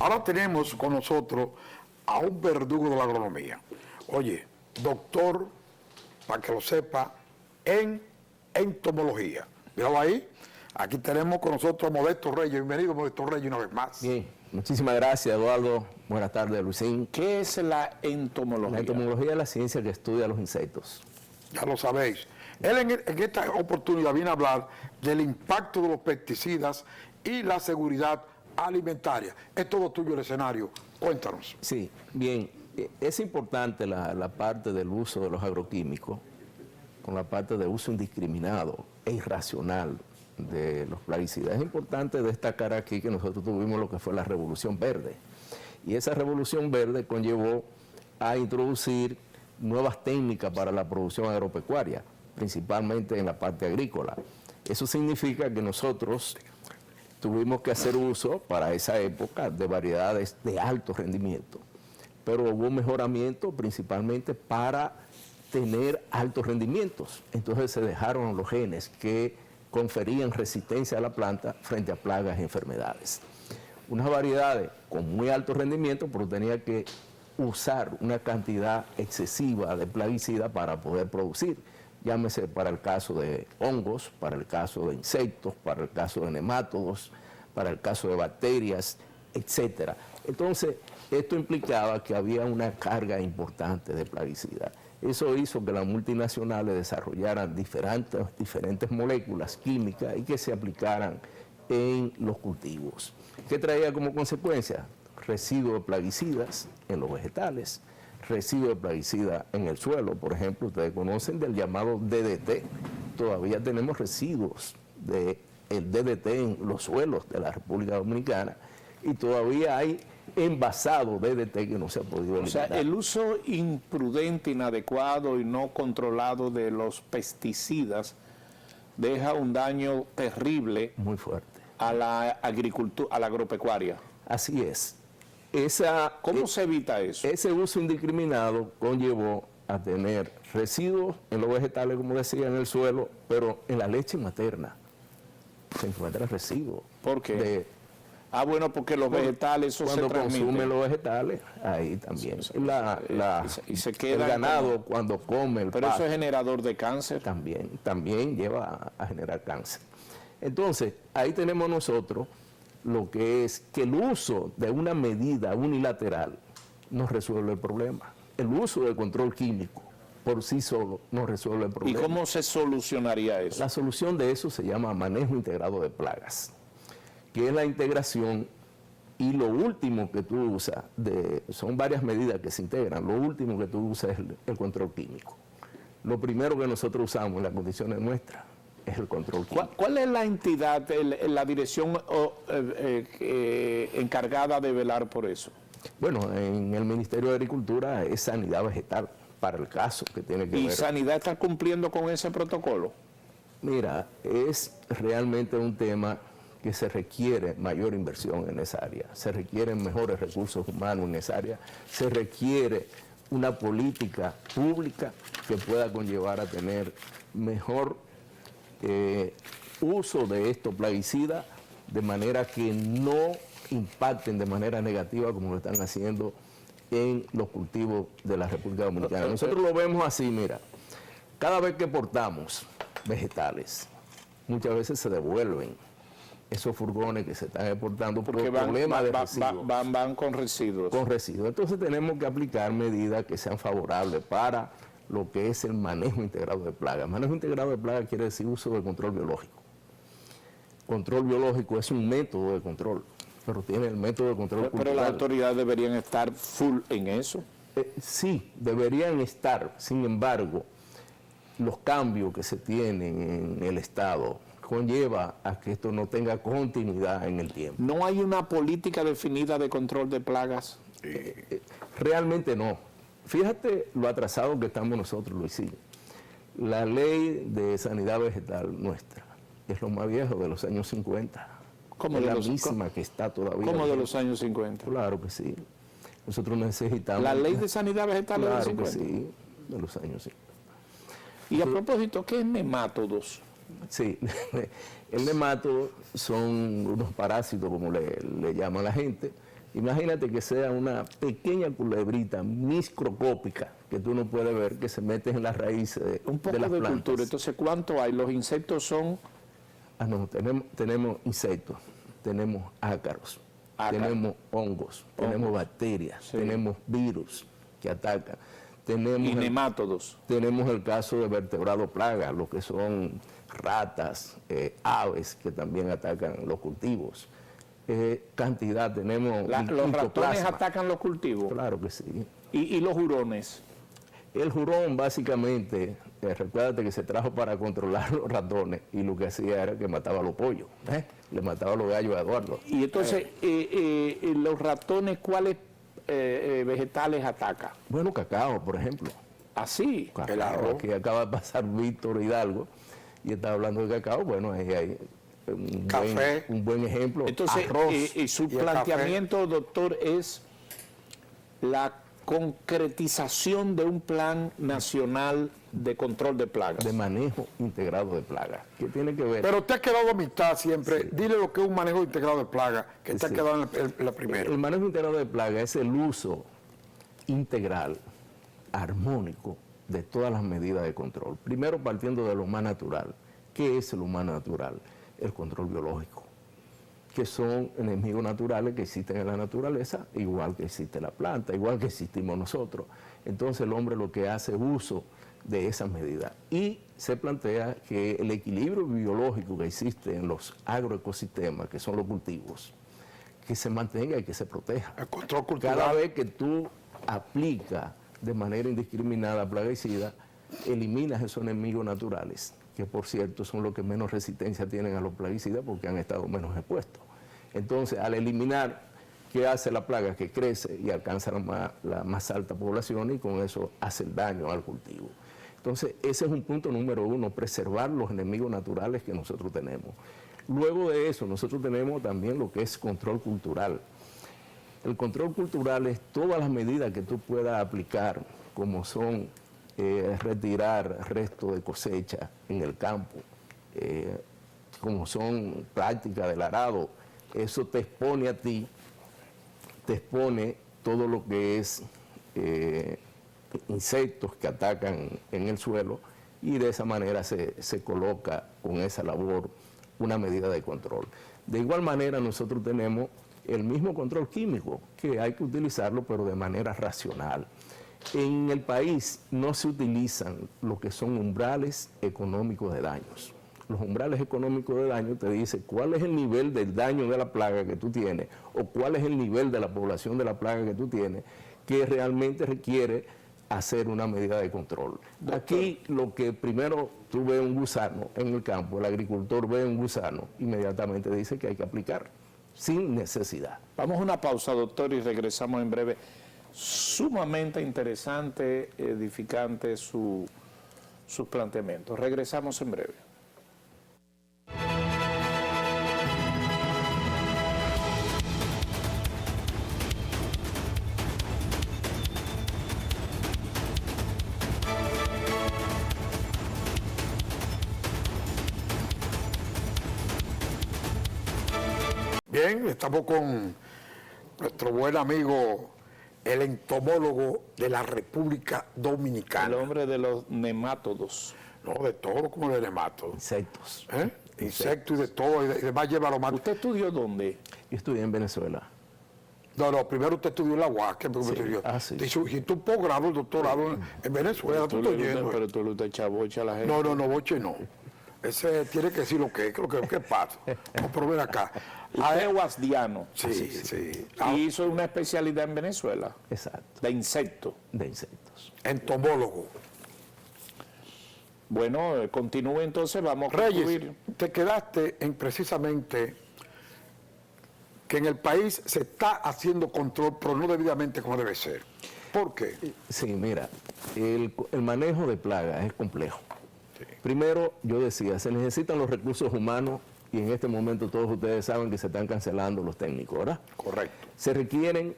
Ahora tenemos con nosotros a un verdugo de la agronomía. Oye, doctor, para que lo sepa, en entomología. Míralo ahí. Aquí tenemos con nosotros a Modesto Reyes. Bienvenido, Modesto Reyes, una vez más. Bien, muchísimas gracias, Eduardo. Buenas tardes, Luisín. ¿Qué es la entomología? La entomología es la ciencia que estudia los insectos. Ya lo sabéis. Él en esta oportunidad viene a hablar del impacto de los pesticidas y la seguridad alimentaria. Es todo tuyo el escenario. Cuéntanos. Sí, bien. Es importante la parte del uso de los agroquímicos con la parte de uso indiscriminado e irracional de los plaguicidas. Es importante destacar aquí que nosotros tuvimos lo que fue la Revolución Verde. Y esa Revolución Verde conllevó a introducir nuevas técnicas para la producción agropecuaria, principalmente en la parte agrícola. Eso significa que nosotros tuvimos que hacer uso para esa época de variedades de alto rendimiento, pero hubo un mejoramiento principalmente para tener altos rendimientos. Entonces se dejaron los genes que conferían resistencia a la planta frente a plagas y enfermedades. Unas variedades con muy alto rendimiento, pero tenía que usar una cantidad excesiva de plaguicida para poder producir. Llámese para el caso de hongos, para el caso de insectos, para el caso de nemátodos, para el caso de bacterias, etc. Entonces, esto implicaba que había una carga importante de plaguicida. Eso hizo que las multinacionales desarrollaran diferentes moléculas químicas y que se aplicaran en los cultivos. ¿Qué traía como consecuencia? Residuos de plaguicidas en los vegetales, residuos de plaguicida en el suelo. Por ejemplo, ustedes conocen del llamado DDT. Todavía tenemos residuos del DDT en los suelos de la República Dominicana y todavía hay envasado DDT que no se ha podido eliminar. O sea, el uso imprudente, inadecuado y no controlado de los pesticidas deja un daño terrible muy fuerte a la agricultura, a la agropecuaria. Así es. ¿Cómo se evita eso? Ese uso indiscriminado conllevó a tener residuos en los vegetales, como decía, en el suelo, pero en la leche materna se encuentran residuos. ¿Por qué? Bueno, porque los vegetales, eso cuando se transmite. consumen los vegetales, ahí también. Y se queda el ganado cuando come el pero pasto, eso es generador de cáncer. También lleva a generar cáncer. Entonces, ahí tenemos nosotros lo que es que el uso de una medida unilateral no resuelve el problema. El uso de control químico por sí solo no resuelve el problema. ¿Y cómo se solucionaría eso? La solución de eso se llama manejo integrado de plagas, que es la integración, y lo último que tú usas, son varias medidas que se integran, lo último que tú usas es el control químico. Lo primero que nosotros usamos en las condiciones nuestras es el control químico. ¿Cuál es la entidad, la dirección encargada de velar por eso? Bueno, en el Ministerio de Agricultura es Sanidad Vegetal, para el caso que tiene que ver. ¿Y Sanidad está cumpliendo con ese protocolo? Mira, es realmente un tema que se requiere mayor inversión en esa área, se requieren mejores recursos humanos en esa área, se requiere una política pública que pueda conllevar a tener mejor uso de estos plaguicidas, de manera que no impacten de manera negativa como lo están haciendo en los cultivos de la República Dominicana. Nosotros lo vemos así, mira, cada vez que portamos vegetales, muchas veces se devuelven esos furgones que se están exportando por problemas de residuos. Van con residuos. Con residuos. Entonces tenemos que aplicar medidas que sean favorables para lo que es el manejo integrado de plagas. Manejo integrado de plagas quiere decir uso del control biológico. Control biológico es un método de control, pero tiene el método de control cultural. Pero las autoridades deberían estar full en eso. Sí, deberían estar. Sin embargo, los cambios que se tienen en el Estado conlleva a que esto no tenga continuidad en el tiempo. ¿No hay una política definida de control de plagas? Realmente no. Fíjate lo atrasado que estamos nosotros, Luisín. La ley de sanidad vegetal nuestra es lo más viejo, de los años 50. Es la misma que está todavía. ¿Cómo de los años 50? Claro que sí. Nosotros necesitamos... ¿La ley de sanidad vegetal de los 50? Claro que sí, de los años 50. Y a propósito, ¿qué es nemátodos? Sí, el nemátodo son unos parásitos, como le llama la gente, Imagínate que sea una pequeña culebrita microscópica que tú no puedes ver, que se mete en las raíces Un poco de las de plantas. cultura. Entonces, ¿cuánto hay? Los insectos son Ah, no, tenemos insectos, tenemos ácaros, tenemos hongos, tenemos bacterias, Sí. tenemos virus que atacan. y Tenemos nemátodos. tenemos el caso de vertebrado plaga, lo que son ratas, aves que también atacan los cultivos. Cantidad, tenemos Los ratones micoplasma. atacan los cultivos. Claro que sí. Y los hurones. El jurón básicamente, recuérdate que se trajo para controlar los ratones y lo que hacía era que mataba a los pollos, le mataba a los gallos a Eduardo. Y entonces, los ratones, ¿cuáles vegetales atacan? Bueno, cacao, por ejemplo. Así. Cacao, Claro. aquí acaba de pasar Víctor Hidalgo y está hablando de cacao, bueno, ahí hay Café. un buen ejemplo. Entonces, Arroz. su y el planteamiento, doctor, es la concretización de un plan nacional de control de plagas. De manejo integrado de plagas. ¿Qué tiene que ver? Pero te ha quedado a mitad siempre. Dile lo que es un manejo integrado de plaga, que te ha Sí. quedado en la primera. El manejo integrado de plagas es el uso integral, armónico, de todas las medidas de control. Primero partiendo de lo más natural. ¿Qué es lo más natural? El control biológico, que son enemigos naturales que existen en la naturaleza, igual que existe la planta, igual que existimos nosotros. Entonces el hombre lo que hace es uso de esas medidas. Y se plantea que el equilibrio biológico que existe en los agroecosistemas, que son los cultivos, que se mantenga y que se proteja. El control cultural. Cada vez que tú aplicas de manera indiscriminada plaguicidas, eliminas esos enemigos naturales, que por cierto son los que menos resistencia tienen a los plaguicidas porque han estado menos expuestos. Entonces, al eliminar, ¿qué hace la plaga? Que crece y alcanza la más alta población y con eso hace el daño al cultivo. Entonces, ese es un punto número uno, preservar los enemigos naturales que nosotros tenemos. Luego de eso, nosotros tenemos también lo que es control cultural. El control cultural es todas las medidas que tú puedas aplicar, como son retirar restos de cosecha en el campo, como son prácticas del arado. Eso te expone a ti, te expone todo lo que es insectos que atacan en el suelo y de esa manera se coloca con esa labor una medida de control. De igual manera nosotros tenemos el mismo control químico, que hay que utilizarlo pero de manera racional. En el país no se utilizan lo que son umbrales económicos de daños. Los umbrales económicos de daño te dicen cuál es el nivel del daño de la plaga que tú tienes o cuál es el nivel de la población de la plaga que tú tienes que realmente requiere hacer una medida de control. Aquí lo que primero tú ves un gusano en el campo, el agricultor ve un gusano, inmediatamente dice que hay que aplicar, sin necesidad. Vamos a una pausa, doctor, y regresamos en breve. Sumamente interesante, edificante sus planteamientos. Regresamos en breve. Bien, estamos con nuestro buen amigo, el entomólogo de la República El Dominicana. hombre de los nemátodos. No, de todo como de nemato. Insectos. Insectos y de todo, y demás lleva lo más. ¿Usted estudió dónde? Yo estudié en Venezuela. No, primero usted estudió en la UAS, que estudió. Sí. Hiciste un posgrado, doctorado en Venezuela, tú estás yendo. Pero tú le estás chavocha a la gente. No, Boche no. Ese tiene que decir lo que es, ¿qué pasa? Vamos a ver acá. Usted es guasdiano. Sí. Y hizo una especialidad en Venezuela, Exacto. de insectos. De insectos. Entomólogo. Bueno, continúe entonces, vamos a Reyes, concluir. te quedaste en precisamente que en el país se está haciendo control, pero no debidamente como debe ser. ¿Por qué? Sí, mira, el manejo de plagas es complejo. Primero, yo decía, se necesitan los recursos humanos y en este momento todos ustedes saben que se están cancelando los técnicos, ¿verdad? Correcto. Se requieren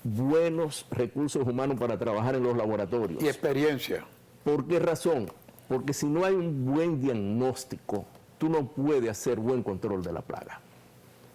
buenos recursos humanos para trabajar en los laboratorios. Y experiencia. ¿Por qué razón? Porque si no hay un buen diagnóstico, tú no puedes hacer buen control de la plaga.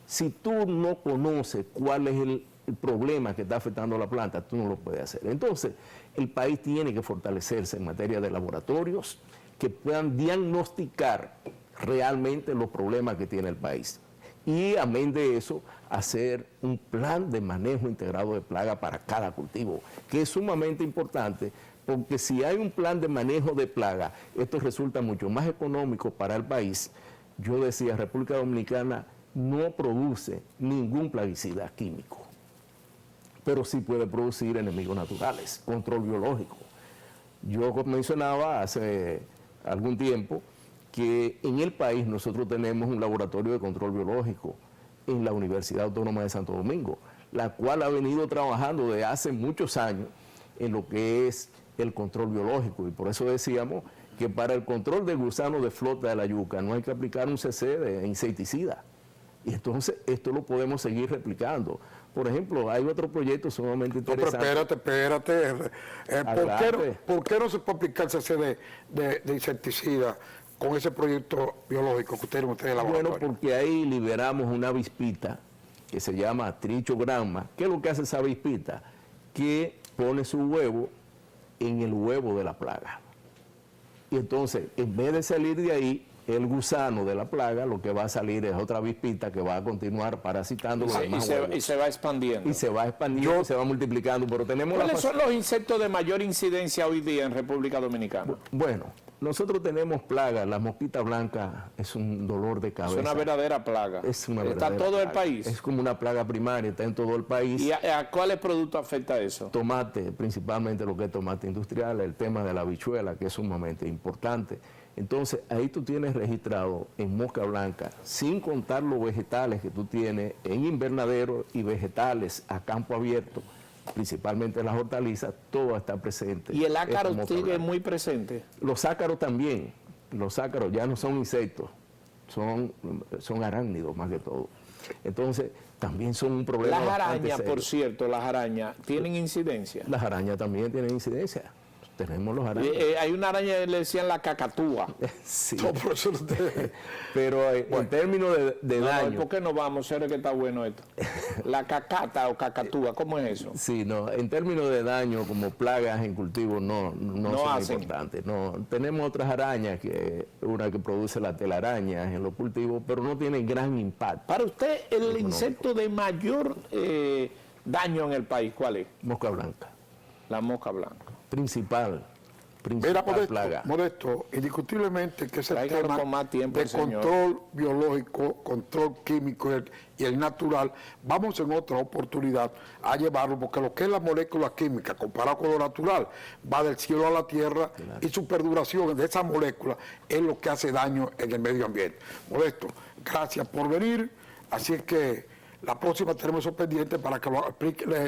Si tú no conoces cuál es el problema que está afectando a la planta, tú no lo puedes hacer. Entonces, el país tiene que fortalecerse en materia de laboratorios que puedan diagnosticar realmente los problemas que tiene el país. Y amén de eso, hacer un plan de manejo integrado de plaga para cada cultivo, que es sumamente importante, porque si hay un plan de manejo de plaga, esto resulta mucho más económico para el país. Yo decía, República Dominicana no produce ningún plaguicida químico, pero sí puede producir enemigos naturales, control biológico. Yo mencionaba hace algún tiempo que en el país nosotros tenemos un laboratorio de control biológico en la Universidad Autónoma de Santo Domingo, la cual ha venido trabajando desde hace muchos años en lo que es el control biológico, y por eso decíamos que para el control de gusanos de flota de la yuca no hay que aplicar un CC de insecticida. Y entonces esto lo podemos seguir replicando. Por ejemplo, hay otro proyecto sumamente interesante. No, pero espérate. ¿Por qué no se puede aplicar CC de insecticida con ese proyecto biológico que ustedes en el laboratorio? Bueno, porque ahí liberamos una avispita que se llama Trichogramma. ¿Qué es lo que hace esa avispita? Que pone su huevo en el huevo de la plaga. Y entonces, en vez de salir de ahí, el gusano de la plaga, lo que va a salir es otra avispita que va a continuar parasitando los demás huevos. Y se va expandiendo. Y se va expandiendo, y se va multiplicando. Pero tenemos ¿Cuáles son los insectos de mayor incidencia hoy día en República Dominicana? Bueno, nosotros tenemos plagas. La mosquita blanca es un dolor de cabeza. Es una verdadera plaga. Es una ¿Está verdadera todo el plaga. país? Es como una plaga primaria, está en todo el país. ¿Y a cuáles productos afecta eso? Tomate, principalmente lo que es tomate industrial, el tema de la habichuela, que es sumamente importante. Entonces, ahí tú tienes registrado en mosca blanca, sin contar los vegetales que tú tienes en invernadero y vegetales a campo abierto, principalmente las hortalizas, todo está presente. ¿Y el esta ácaro mosca sigue blanca. muy presente? Los ácaros también. Los ácaros ya no son insectos, son arácnidos más que todo. Entonces, también son un problema. Las bastante arañas, serio. por cierto, las arañas, ¿tienen incidencia? Las arañas también tienen incidencia. Tenemos los arañas. Hay una araña que le decían la cacatúa. Sí. No, por eso no te- Pero en términos de No, daño. ¿por qué no vamos? ¿Será que está bueno esto? La cacata o cacatúa, ¿cómo es eso? Sí, no, en términos de daño como plagas en cultivo no son hacen. importantes. No, tenemos otras arañas, una que produce la telaraña en los cultivos, pero no tiene gran impacto. Para usted, el insecto de mayor daño en el país, ¿cuál es? Mosca blanca, La mosca blanca. principal Mira, plaga. Modesto, indiscutiblemente que ese Tráigalo tema con más tiempo, de señor. control biológico, control químico y el natural, vamos en otra oportunidad a llevarlo, porque lo que es la molécula química comparado con lo natural va del cielo a la tierra, y su perduración de esa molécula es lo que hace daño en el medio ambiente. Modesto, gracias por venir, así es que la próxima tenemos eso pendiente para que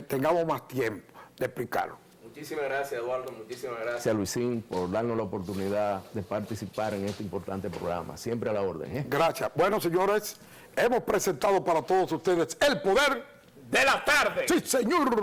tengamos más tiempo de explicarlo. Muchísimas gracias, Eduardo. Muchísimas gracias, Luisín, por darnos la oportunidad de participar en este importante programa. Siempre a la orden. ¿eh? Gracias. Bueno, señores, hemos presentado para todos ustedes El Poder ¡De la tarde! Sí, señor.